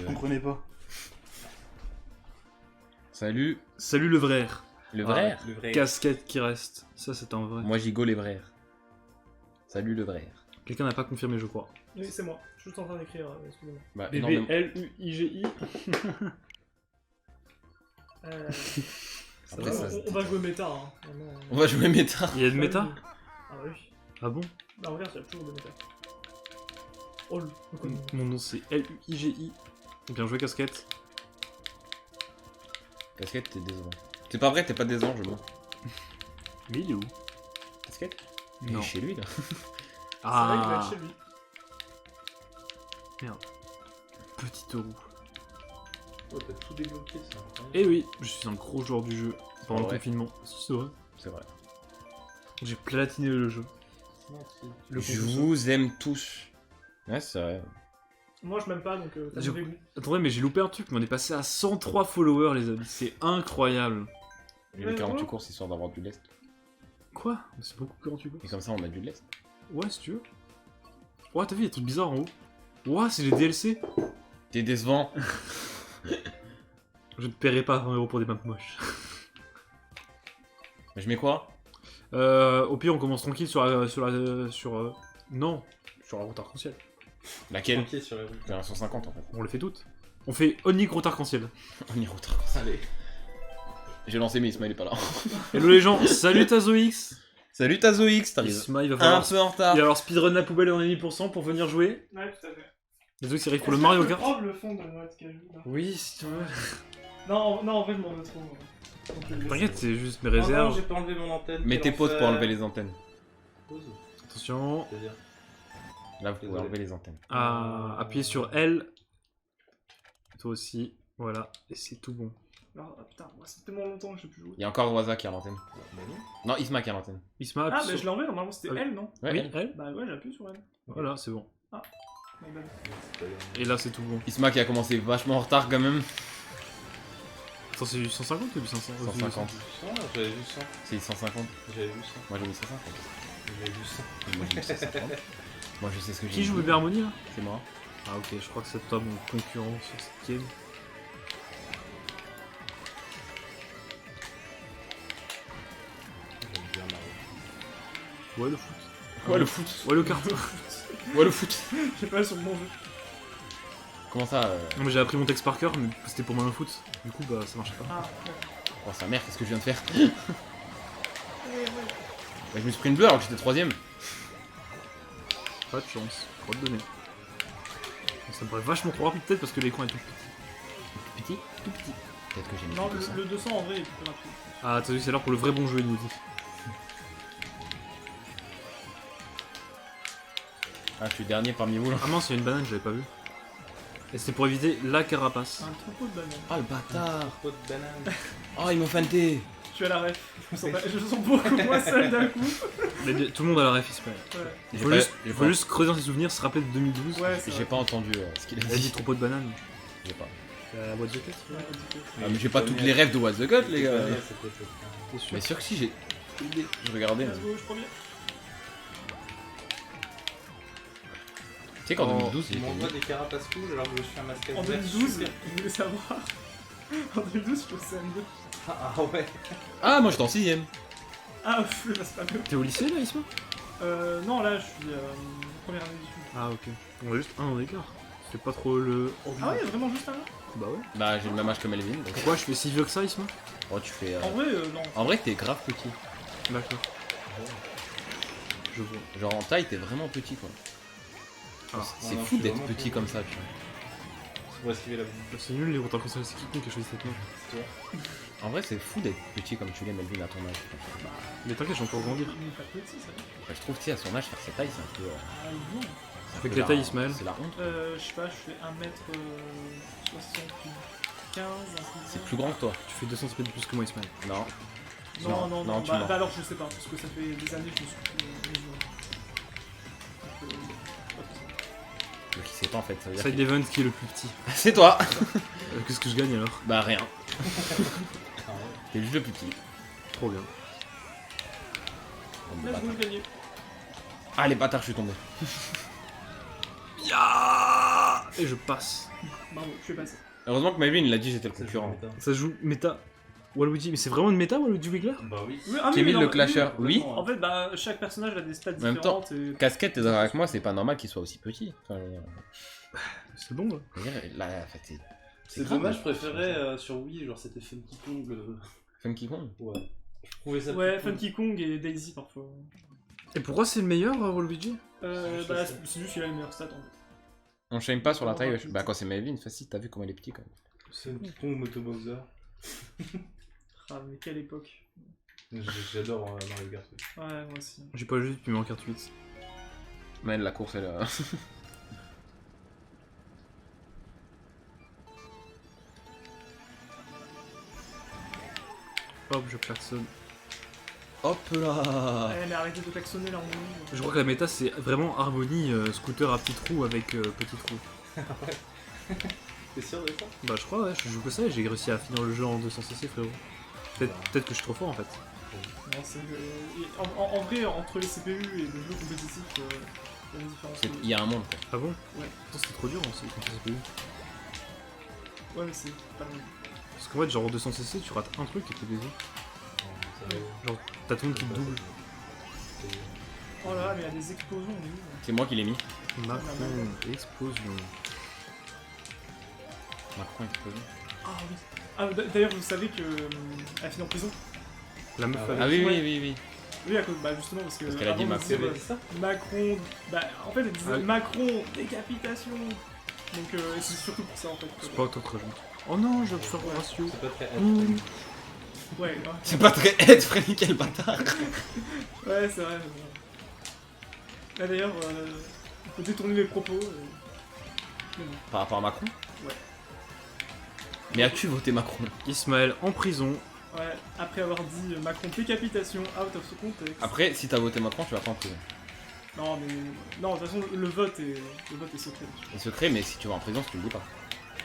comprenais pas. Salut. Salut le vrai. Le vrai. Le vrai. Casquette qui reste. Ça, c'est un vrai. Moi, Gigot les vrais. Salut le vrai. Quelqu'un n'a pas confirmé, je crois. Oui, c'est moi. Je suis juste en train d'écrire, excusez-moi. Bah, énormément. BBLUIGI. Après, ça, on va jouer méta. Hein. Vraiment, on va jouer méta. Il y a de méta? Ah oui. Ah bon? Bah regarde, il y a toujours de méta. Oh le Mon nom c'est LUIGI. Bien joué, casquette. Casquette, t'es décevant. C'est pas vrai, t'es pas décevant, je mens. Mais il est où? Casquette? Il Non. est chez lui là. C'est vrai qu'il va être chez lui. Petite roue. Oh, t'as tout débloqué, c'est incroyable. Eh oui, je suis un gros joueur du jeu pendant le Ouais. confinement. Si, c'est vrai. C'est vrai. J'ai platiné le jeu. Le Je concours. vous aime tous. Ouais, c'est vrai. Moi je m'aime pas donc t'as Je- mauvais goût. Attendez, mais j'ai loupé un truc, mais on est passé à 103 followers, les amis. C'est incroyable. J'ai les 48 courses histoire d'avoir du lest. Quoi? C'est beaucoup plus grand tu Et comme ça, on a du lest. Ouais, si tu veux. Ouais, t'as vu, il y a des trucs bizarres en haut. Ouais, c'est les DLC. T'es décevant. Je ne paierai pas 20€ pour des maps moches. Mais je mets quoi? Au pire, on commence tranquille sur la. Non, sur la route arc-en-ciel. Laquelle? Tranquille sur les routes. C'est un 150 en fait. On les fait toutes. On fait Onic route arc-en-ciel. On y route. Allez. J'ai lancé, mais Isma il est pas là. Hello les gens, salut TazoX. Salut TazoX, t'arrives Isma, il va un falloir. peu en retard. Il va falloir speedrun la poubelle en 10% pour venir jouer. Ouais, tout à fait. TazoX arrive pour le Mario Kart. Prendre le fond de notre cajou là. Oui, si tu veux. Non, non, en vrai, je m'en veux trop. Donc, je vais le laisser. T'inquiète, c'est juste mes Oh non, réserves. j'ai pas enlevé mon antenne. Mets tes quel potes pour enfer. enlever les antennes. Pause, Attention. c'est-à-dire. Là, vous pouvez Désolé. enlever les antennes. Ah, appuyez sur L. Toi aussi. Voilà. Et c'est tout bon. Ah putain, moi, c'est tellement longtemps que je sais plus jouer. Il y a encore Waza qui a l'antenne. Bah non. Non, Isma qui a l'antenne. Isma, Ah, appuie bah sur... je l'ai enlevé, normalement c'était Ah oui. elle, non? Ouais, Oui, elle. elle. Bah ouais, j'appuie sur elle. Voilà, c'est bon. My bad. C'est pas grave. Et là, c'est tout bon. Isma qui a commencé vachement en retard quand même. Attends, c'est du 150 ou du 500? 150. Ah, j'avais vu ça. C'est 150. J'avais vu ça. Moi j'ai mis 150. J'avais vu ça. Moi j'ai mis 150. Moi je sais ce que j'ai Qui mis. joue Bébé Harmony là? C'est moi. Ah ok, je crois que c'est toi mon concurrent sur cette game. J'aime bien Mario. Ouais le foot. Ouais le foot. Ouais le kart. Ouais le foot. Je sais pas sur mon jeu. Comment ça Non mais j'ai appris mon texte par cœur, mais c'était pour moi un foot. Du coup bah ça marchait pas. Ah, Oh sa mère, qu'est-ce que je viens de faire? ouais. Bah, je me suis pris une bleue alors que j'étais troisième. Pas de chance, faut te donner. Ça me paraît vachement trop rapide peut-être parce que l'écran est tout petit. Petit. Tout petit. Peut-être que j'ai mis Non, 200. le 200 en vrai est plus rapide. Ah t'as vu, c'est l'heure pour le vrai bon jeu il nous dit. Ah, je suis dernier parmi vous là. Ah mince, il y a une banane, j'avais pas vu. Et c'était pour éviter la carapace. Un troupeau de bananes. Ah le bâtard. Trop de bananes. Oh ils m'ont fanté. Je suis à la ref. Je me sens beaucoup moins seul d'un coup. Mais tout le monde a la ref Ismaël. Ouais. Il J'ai faut, pas- juste, j'ai faut pas- juste creuser dans ses souvenirs, se rappeler de 2012. Ouais, c'est J'ai vrai. pas entendu ce qu'il a Il a dit dit. troupeau de bananes. J'ai pas. La boîte de tête. Ouais, indiqué. Ah, mais j'ai pas toutes les rêves de What the God les gars. C'était choquant. T'es sûr? Mais sûr que si j'ai. Je regardais. Let's go, je prends bien. Tu sais qu'en Oh, 2012 Il j'ai m'envoie des carapaces rouges alors que je suis un masque En 2012, je voulais savoir. En 2012, je suis au CM2. Ah ouais. Ah moi j'étais en 6ème. Ah, pff, bah, c'est pas mieux. T'es au lycée là Isma? Non, là, je suis première année d'études. Ah ok. On a juste un an d'écart. C'est pas trop le... Ah ouais, vraiment juste un an? Bah ouais. Bah j'ai le même âge que Melvin. Donc... Pourquoi je fais si vieux que ça Isma? Oh tu fais. En vrai, non. En vrai t'es grave petit. D'accord. Je vois. Genre en taille t'es vraiment petit quoi. Ah, C'est non, fou je suis d'être vraiment petit petit. comme ça tu vois. Pour esquiver la boue. c'est nul les routes arc-en-ciel, c'est qui a choisi cette map? C'est toi. En vrai c'est fou d'être petit comme tu l'es Melvin à ton âge. Mais t'inquiète, j'ai encore grandir. Il est pas petit, ça. Bah, je trouve tu sais à son âge faire cette taille c'est un peu. Ah, non. C'est un Avec peu la taille, la- Ismaël. C'est la honte. Je sais pas, je fais 1m75, C'est plus grand que toi. Tu fais 200 cm plus que moi Ismaël. Non. Non, non, non, tu bah, mens. bah alors je sais pas, parce que ça fait des années que je me suis plus mesuré. Donc, Donc il sait pas en fait. Ça veut dire Side event qui est le plus petit. que- C'est toi. Qu'est-ce que je gagne alors? Bah rien. Ah ouais. T'es juste le petit. Trop bien. Comme le Let's go, bâtard. gagner. Ah les bâtards je suis tombé. Ya et je passe. Bravo, je suis passé. Heureusement que Melvin il a dit j'étais le Ça, concurrent. c'est méta. Ça se joue méta. Waluigi, mais c'est vraiment une méta Waluigi Wiggler? Bah oui. Oui, ah oui, Kémil mais le non, Clasher, oui. En fait, bah, chaque personnage a des stats En même temps, différentes. Et... Casquette, t'es d'accord avec moi, c'est pas normal qu'il soit aussi petit. Enfin, je veux dire, C'est bon là. là, en fait, C'est grave, dommage, je mais- préférais sur Wii, genre c'était Funky Kong. Funky Kong. Ouais. Je trouvais ça Ouais, plus cool. Funky Kong et Daisy parfois. Et pourquoi c'est le meilleur Waluigi? juste Bah, ça. c'est juste qu'il a les meilleures stats en fait. On shame pas sur la taille. Oh, Bah, quand c'est Melvin, facile, t'as vu comment il est petit quand même. Funky Kong Moto Bowser. Ah, mais quelle époque. J'adore Mario Kart. Ouais, moi aussi. J'ai pas joué depuis Mario Kart 8. Mais la course, elle a. Hop, je klaxonne. Hop là. Ouais, mais arrêtez de klaxonner là, on est... Je crois que la méta c'est vraiment Harmony, scooter à petite roue avec petite roue. T'es sûr de ça? Bah je crois, ouais, je joue que ça et j'ai réussi à finir le jeu en 200cc frérot. Peut-être que je suis trop fort en fait. Non, c'est... en vrai, entre les CPU et le jeu compétitif, il y a une différence. Il y a un monde quoi. Ah bon? Ouais. Putain, c'était trop dur en fait contre CPU. Ouais, mais c'est pas mal. Parce qu'en fait genre en 200cc tu rates un truc et t'es baisé. Genre t'as tout le monde qui te double. Oh là là, mais il y a des explosions, on est où là? C'est moi qui l'ai mis. Macron, explosion. Macron explosion. Ah oui. Ah, d'ailleurs, vous savez que elle finit en prison. La meuf Ah ouais. Ah oui, Ouais. oui, oui, oui. Oui, à cause, bah justement parce que. Parce qu'elle a dit avant, on Macron. disait, T'avais dit ça? Macron, bah en fait elle disait Ah oui. Macron, décapitation. Donc c'est surtout pour ça en fait. C'est pas très gentil. Oh non, je vais faire un ratio. C'est pas très Ouh. Ouais, ouais, C'est pas très head friendly, quel bâtard. ouais, c'est vrai. Là d'ailleurs, il faut détourner les propos. Mais bon. Par rapport à Macron. Ouais. Mais as-tu voté Macron? Ismaël en prison. Ouais, après avoir dit Macron décapitation out of ce contexte. Après, si t'as voté Macron, tu vas pas en prison. Non mais non, de toute façon le vote est secret. C'est secret, mais si tu vas en prison, si tu le dis pas.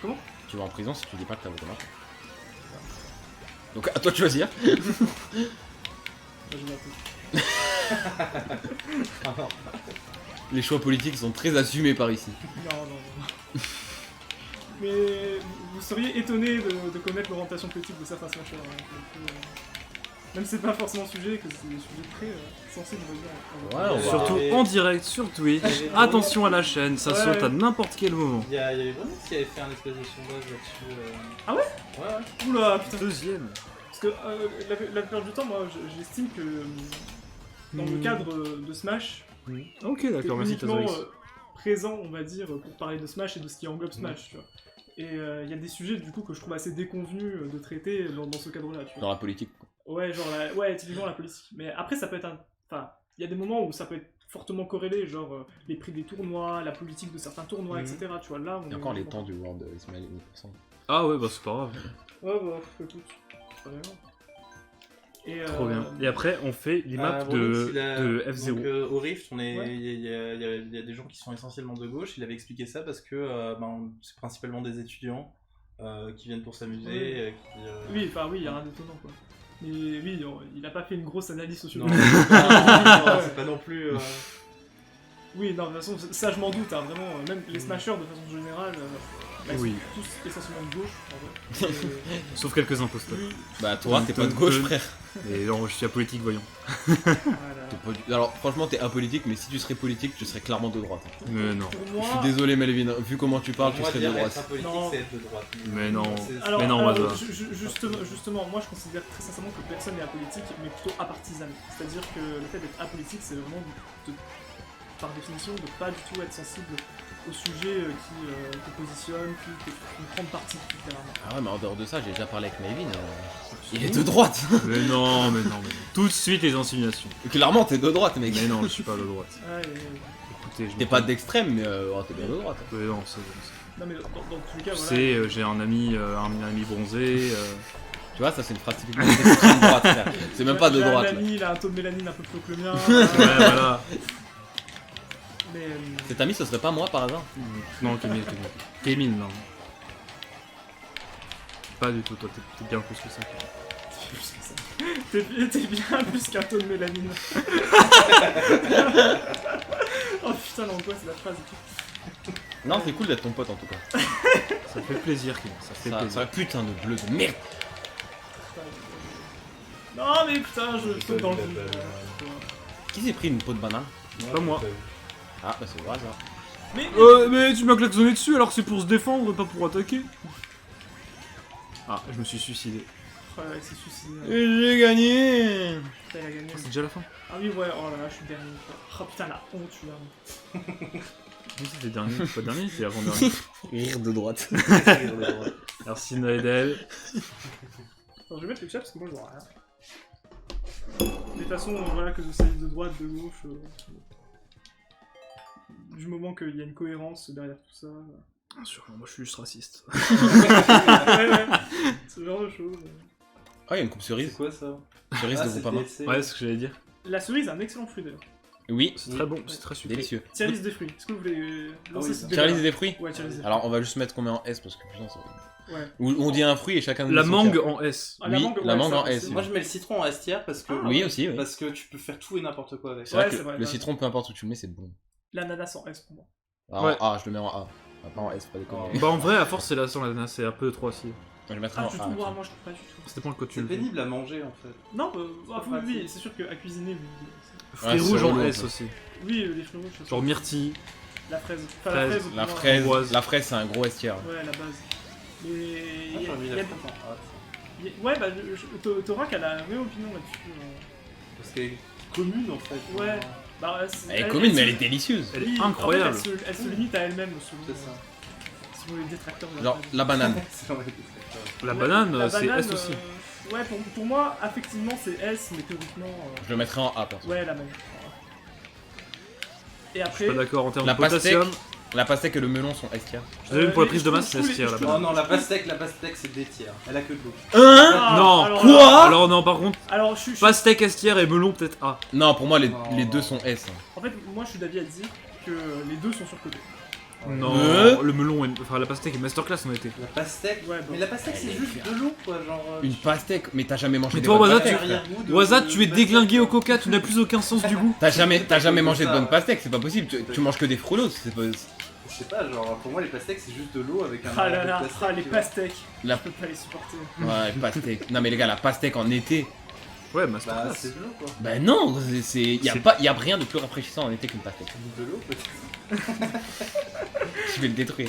Comment? Tu vas en prison si tu dis pas que t'as voté Macron. Donc à toi de choisir. Moi, je m'en fous. Ah non. Les choix politiques sont très assumés par ici. Non, non, non. Mais vous seriez étonné de connaître l'orientation politique de certains smashers. Hein, donc, même si c'est pas forcément sujet, que c'est des sujets très sensibles, on va dire. Ouais, on va- Surtout Et- en direct sur Twitch. Attention à la chaîne, ça Ouais. saute à n'importe quel moment. Il y avait vraiment qui avait fait un espèce de sondage là-dessus. Ah ouais? Ouais, ouais. Oula, putain. Deuxième. Parce que la plupart du temps, moi, j'estime que dans le cadre de Smash, Ok, t'es d'accord, merci uniquement Tazoris. présent, on va dire, pour parler de Smash et de ce qui englobe Smash, tu vois. Et il y a des sujets, du coup, que je trouve assez déconvenus de traiter dans ce cadre-là, tu vois. Dans la politique. Ouais, genre, ouais, typiquement la politique. Mais après, ça peut être Enfin, il y a des moments où ça peut être fortement corrélé, genre les prix des tournois, la politique de certains tournois, Mhm. etc. Tu vois, là, on Et est encore les vraiment- temps du World Ismaël 1000%. Ah ouais, bah c'est pas grave. Ouais, bah, écoute, c'est pas grave. Et, Trop bien. Et après, on fait les maps de F0. Donc, au Rift, il Ouais. y a des gens qui sont essentiellement de gauche. Il avait expliqué ça parce que c'est principalement des étudiants qui viennent pour s'amuser. Ouais. Oui, enfin, oui, il y a rien d'étonnant, quoi. Mais oui, il a pas fait une grosse analyse Non, sociologique. c'est pas non plus. Oui, non, de toute façon, ça, je m'en doute, hein, vraiment. Même les smashers, de façon générale, bah, ils Oui. sont tous essentiellement de gauche, en vrai. Sauf quelques imposteurs. Oui, Bah toi, t'es pas de gauche, frère. Et non, je suis apolitique, voyons. voilà. T'es pas du- Alors franchement, t'es apolitique, mais si tu serais politique, tu serais clairement de droite. Mais non. Pour Je moi... suis désolé, Melvin. Vu comment tu parles, tu Moi, serais de dire être droite. apolitique, Non. c'est être de droite. Mais non. C'est- Alors, Mais non, alors, Mazda. justement, moi je considère très sincèrement que personne n'est apolitique, mais plutôt apartisane. C'est-à-dire que le fait d'être apolitique, c'est vraiment, par définition, de pas du tout être sensible au sujet qui te positionne, qui prend parti, littéralement. Ah ouais, mais en dehors de ça, j'ai déjà parlé avec Melvin. Il est de droite. Mais non, mais non, mais non. Tout de suite les insinuations. Clairement, t'es de droite, mec. Mais non, je suis pas de droite. Ouais, Écoutez, je T'es pas d'extrême, mais t'es bien de droite. Mais non, c'est bon. non, mais dans tous les cas, Tu voilà. sais, j'ai un ami bronzé. Tu vois, ça c'est une phrase typiquement d'extrême droite, frère. C'est même pas de J'ai droite. un là. ami, il a un taux de mélanine un peu plus haut que le mien. Ouais, voilà. Mais Cet ami, ce serait pas moi par hasard? Non, Kémil. Kémil, non. Pas du tout, toi, t'es bien plus que ça. t'es bien plus qu'un taux de mélanine. Oh putain, l'angoisse de la phrase et tout. Non, c'est cool d'être ton pote en tout cas. Ça fait plaisir, Kim. Ça fait plaisir. Ça putain de bleu de merde. Non mais putain, je saute dans le vide. Qui s'est pris une peau de banane? Pas moi. Ah, bah c'est vrai ça. Mais tu m'as klaxonné dessus alors que c'est pour se défendre, pas pour attaquer. Ah, je me suis suicidé. Ouais, c'est suicide. J'ai gagné. Putain, il a gagné. C'est déjà la fin. Ah oui, ouais, oh là là, je suis dernier. Oh putain, la honte, je suis dernier. Oui, c'était dernier. Pas dernier, c'était avant-dernier. Rire de droite. Merci Naedel. Attends, je vais mettre le chat parce que moi je vois rien. De toute façon, voilà que je sais de droite, de gauche. Du moment qu'il y a une cohérence derrière tout ça. Bien sûr, moi je suis juste raciste. Ouais, ce genre de choses. Ah, il y a une coupe C'est cerise. quoi ça? Cerise Ah, de c'est Groupama. DLC. Ouais, c'est ce que j'allais dire. La cerise est un excellent fruit d'ailleurs. Oui, C'est très bon, c'est très sucré. délicieux. Tier list des fruits. Est-ce que vous voulez lancer oui, ce ça. débat? Tier list des fruits? Ouais, tier list des fruits. Alors, on va juste mettre combien en S parce que putain, ça. Ouais. Ou on dit un fruit et chacun nous La dit son mangue tiers. en S. Ah, Oui, la ouais, mangue ça, en S. c'est- Moi je mets le citron en S tier parce que, Ah, Oui, ouais. aussi, oui. parce que tu peux faire tout et n'importe quoi avec. C'est vrai Ouais, que c'est vrai, le ouais. citron, peu importe où tu le mets, c'est bon. L'ananas en S pour moi. Alors, Ouais. en A, je le mets en A. Ah, pas en S, pas déconner. Bah en vrai, à force, c'est la sans l'ananas, c'est un peu trop acide. Je le mettrai Ah, en du A. tout, tiens. moi je trouve pas du tout. C'était pas le côté. C'est pénible à manger en fait. Non, bah, Pas oui, pratique. c'est sûr qu'à cuisiner, Fruits Ouais, c'est rouges en relou, S ça. aussi. oui, les fruits rouges, ça, Genre myrtille. la fraise. Enfin, fraise, La pour moi, fraise, Framboise. la fraise, c'est un gros S tier. Ouais, la base. Mais. Ah, y a- j'aurais mis y a- la fraise en A. Ouais, bah, Thorac, elle a la même opinion là-dessus. Parce qu'elle est commune en fait. Ouais. Bah, Elle est commune, mais elle est délicieuse. Elle oui, est en fait, incroyable. elle se limite à elle-même, selon, C'est ça. selon les détracteurs de la Genre, fraise. la banane. C'est vrai que c'est ça. La Ouais, banane, la c'est banane, S aussi. Ouais, pour moi, affectivement, c'est S, mais théoriquement. Je le mettrai en A, perso. Ouais, la même. Et Je après. suis pas d'accord en termes La de potassium. La pastèque et le melon sont S tier. Je suis désolé pour la prise de les masse, c'est cheveux, S tier les la cheveux. banane. Oh non, la pastèque c'est des tiers. Elle a que de l'eau. Ah, Non, alors quoi là- Alors non, par contre, Alors, je suis. pastèque S tier et melon peut-être A. Non, pour moi, Non. les deux sont S. En fait, moi, je suis d'avis à dire que les deux sont surcotés. Non, le melon, enfin la pastèque est masterclass en été. La pastèque. Ouais, bon. Mais la pastèque c'est juste de l'eau quoi, genre. Une pastèque, mais t'as jamais mangé Mais des toi, bonnes Waza, pastèques, tu- frère. Waza, tu es déglingué au coca, tu n'as plus aucun sens du goût. T'as jamais mangé de Ça. bonnes pastèques, c'est pas possible. Tu manges que des frulos, c'est pas. Je sais pas, genre pour moi les pastèques c'est juste de l'eau avec un. Ah là arbre de là, pastèque, ah, les tu vois. pastèques. La- Je peux pas les supporter. Ouais, pastèque. Non mais les gars, la pastèque en été. Ouais, Bah masterclass. c'est de l'eau quoi. Bah non, y a rien de plus rafraîchissant en été qu'une pastèque. De l'eau peut-être. Je vais le détruire.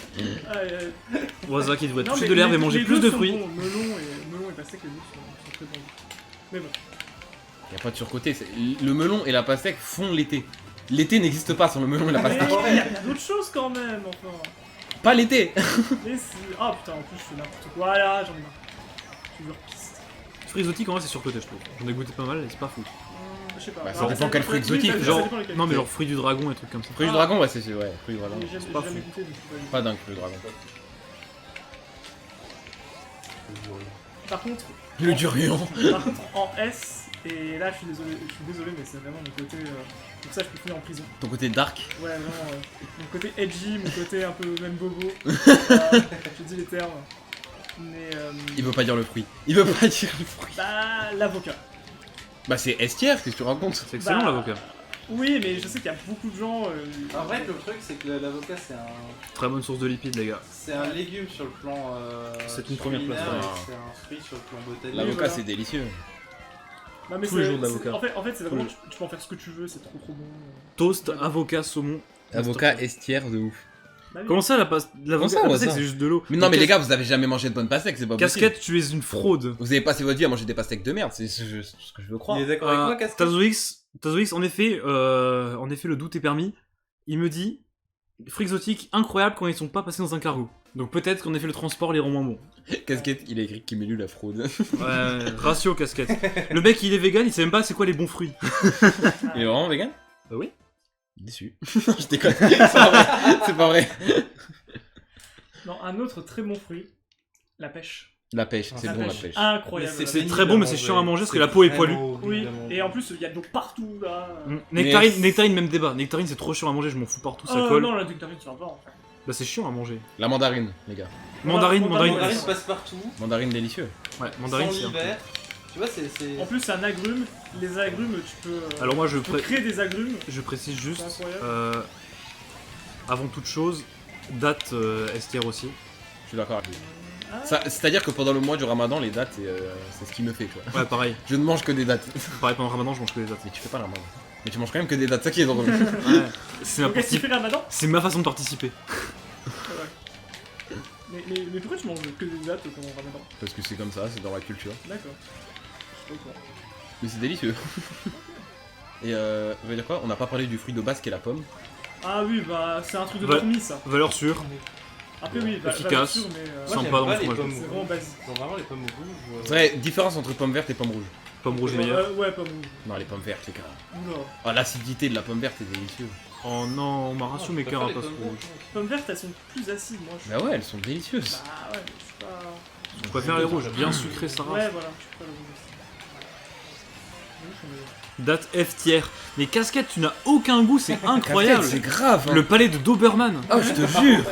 Aïe, aïe. Waza qui devrait Non, toucher mais de l'herbe et les- manger les plus deux de sont fruits. bons. Melon et pastèque, les deux sont très bons. Mais bon. Y a pas de surcoté. Le melon et la pastèque font l'été. L'été n'existe pas sans le melon et la Mais pastèque. il y a d'autres choses quand même, enfin. Pas l'été. Mais si. Ah putain, en plus, je fais n'importe quoi. Voilà, j'en ai marre. Je suis leur piste. Fruits exotiques en vrai c'est surcoté je trouve. J'en ai goûté pas mal et c'est pas fou. Je sais pas. Bah, ça Alors, dépend quel fruit oui, exotique, ça Genre, dépend lesquels. non mais genre fruits du dragon et trucs comme ça. Fruit du dragon, ouais, c'est ouais, fruit du dragon. J'ai jamais, pas j'ai jamais fou. goûté, donc je peux Pas dingue, fruit du dragon. Par contre, Le durian. par contre, en S, et là je suis désolé, mais c'est vraiment mon côté. Pour ça, je peux finir en prison. Ton côté dark. Ouais, vraiment. Mon côté edgy, mon côté un peu même bobo. Je dis les termes. Mais. Il veut pas dire le fruit. Il veut pas dire le fruit. Bah, l'avocat. Bah c'est S tier, qu'est-ce que tu racontes? C'est excellent Bah, l'avocat. Oui, mais je sais qu'il y a beaucoup de gens. En vrai le truc c'est que l'avocat Très bonne source de lipides les gars. c'est un légume sur le plan. C'est une première place, culinaire, ouais. et C'est un fruit sur le plan botanique. L'avocat voilà. c'est délicieux. Non, mais Tous les c'est- jours de l'avocat. En fait, c'est vraiment. Tous Tu peux en faire ce que tu veux, c'est trop bon. Toast, avocat, saumon. Avocat S tier de ouf. Bah oui. Comment ça la pastèque Comment ça, la Waza pastèque c'est juste de l'eau. Mais non mais Cas- les gars, vous avez jamais mangé de bonnes pastèques, c'est pas possible. Casquette, tu es une fraude. Vous avez passé votre vie à manger des pastèques de merde, c'est ce que je veux croire. Il est d'accord avec moi, Casquette? Tazoix, en effet, le doute est permis. Il me dit, fruits exotiques incroyables quand ils sont pas passés dans un cargo. Donc peut-être qu'en effet le transport les rend moins bons. Casquette, il a écrit qu'il m'élu la fraude. Ouais, ratio casquette. Le mec il est vegan, il sait même pas c'est quoi les bons fruits. Il est vraiment vegan? Bah oui. Déçu. Je déconne. C'est pas vrai. C'est pas vrai. Non, un autre très bon fruit, la pêche. La pêche, c'est La bon la pêche. pêche. Incroyable. Mais C'est pénible très bon, à mais c'est manger. chiant à manger parce que la peau est poilue. vraiment Oui, horrible à manger. et en plus, il y a de l'eau partout là. Nectarine, même débat. Nectarine c'est trop chiant à manger, je m'en fous partout, ça colle. Non, la nectarine, tu vas pas en fait. Bah c'est chiant à manger. La mandarine, les gars. Mandarine, Mandarine, mandarine. Mandarine passe partout. Mandarine délicieux. Ouais, mandarine Sans c'est un peu- l'hiver. Tu vois, c'est. En plus, c'est un agrume. Les agrumes, tu peux. Alors moi tu peux créer des agrumes. je précise juste, C'est incroyable. avant toute chose, Date S tier aussi. Je suis d'accord avec lui. Ah, C'est-à-dire que pendant le mois du ramadan, les dates, c'est ce qui me fait, tu vois. Ouais, pareil. Je ne mange que des dates. Pareil, pendant le ramadan, je mange que des dates. Mais tu fais pas la ramadan. Mais tu manges quand même que des dates, ça qui est drôle. Ouais. C'est ma, donc, est-ce que tu fais Ramadan? c'est ma façon de participer. Mais pourquoi tu manges que des dates pendant Ramadan? Parce que c'est comme ça, c'est dans la culture. D'accord. Je suis pas au courant. Mais c'est délicieux. Et je veux dire quoi? On n'a pas parlé du fruit de base qui est la pomme. Ah oui, bah c'est un truc de Va- fourmi ça. Valeur sûre. Après oui, bah, Efficace. sûr, mais Moi, Sympa j'aime dans le pas les fromage. pommes c'est vraiment rouges. basique. Genre vraiment les pommes rouges. C'est vrai, différence entre pomme verte et pomme rouge. Pomme rouge meilleure. Ouais, pas rouge. Non, les pommes vertes, les gars. Oula. Ah, l'acidité de la pomme verte est délicieuse. Oh non, on m'a Ah, rassure je mes préfère les carapaces pommes rouges. rouges. Pommes vertes, elles sont plus acides, moi. Je... Bah ouais, elles sont délicieuses. Bah ouais, mais je suis pas. Je préfère les rouges, bien sucrées, ça Ouais, rase. voilà, je suis pas le rouge aussi. Rouge, mais- Date F tier. Mais casquette, tu n'as aucun goût, c'est incroyable. C'est grave, hein. Le palais de Doberman. Oh, je te jure.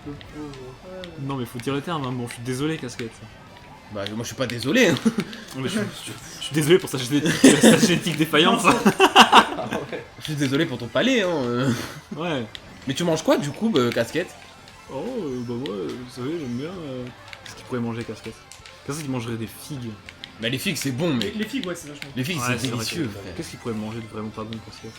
Le pauvre. Ouais, Non, mais faut dire le terme, hein. Bon, je suis désolé, casquette. Bah, moi, je suis pas désolé. Hein. Non, mais je suis désolé pour sa génétique défaillante. Ah ouais. Je suis désolé pour ton palais, hein. Ouais. Mais tu manges quoi, du coup, casquette? Oh, bah moi, vous savez, j'aime bien. Qu'est-ce qu'il pourrait manger, casquette? Casquette, il mangerait des figues. Bah, les figues, c'est bon, mais. Les figues, ouais, c'est vachement. Les figues, Ouais, c'est c'est vrai délicieux, que- frère. Qu'est-ce qu'il pourrait manger de vraiment pas bon, casquette?